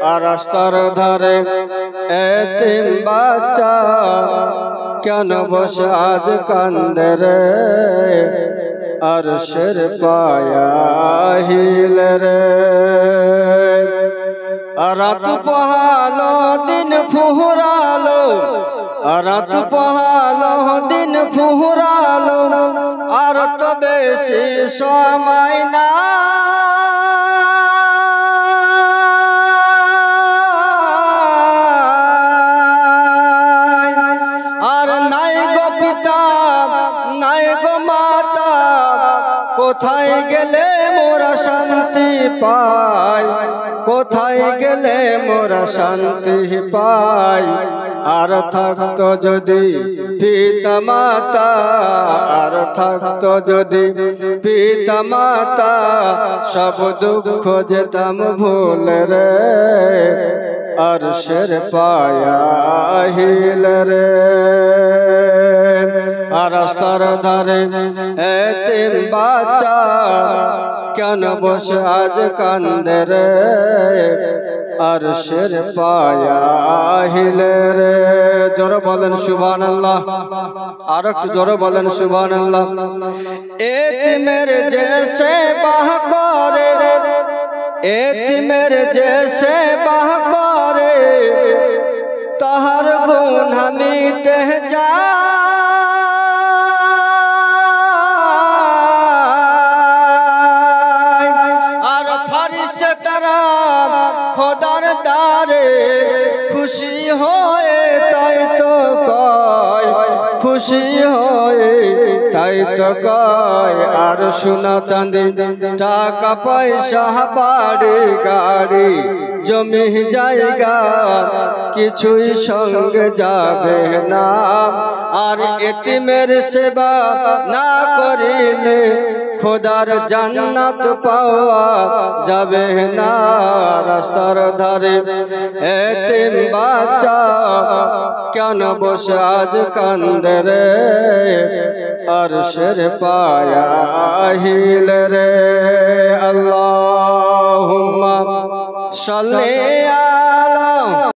আর রাস্তার ধারে এতিম বাচ্চা কেন বসে আজ কান্দে রে আরশের পায়া হিলে রে রাত পোহালো দিন ফুহরালো রাত পোহালো দিন ফুহরালো আর তো বেশি সময় না আর নাই গো পিতা নাই গো মাতা কোথায় গেলে মোরা শান্তি পাই কোথায় গেলে মোরা শান্তি পাই আর থাকতো যদি পিতা মাতা আর থাকতো যদি পিতা মাতা সব দুঃখ যেতাম ভুল রে আরশের পায়া হিল রে আর রাস্তার ধারে এতিম বাচ্চা কেন বসে আজ কান্দে রে আরশের পায়া হিলে রে জোরে বলেন সুবহানাল্লাহ আর একটু জোরে বলেন সুবহানাল্লাহ এতিমের যে সেবা করে এতিমের যে সেবা করে তাহার গুনাহ মিটে যায় আর ফেরেশতারা খোদার দারে খুশি হয়ে তাই তো কয় খুশি হয়ে তাই তো কয় আর সোনা চাঁদি টাকা পয়সা বাড়ি গাড়ি জমি জায়গা কিছুই সঙ্গে যাবে না আর এতিমের সেবা না করিলে খোদার জান্নাত পাওয়া যাবে না রাস্তার ধারে এতিম বাচ্চা কেন বসে আজ কান্দে রে আরশের পায়া হিল রে আল্লাহুম্মা সাল্লি আলা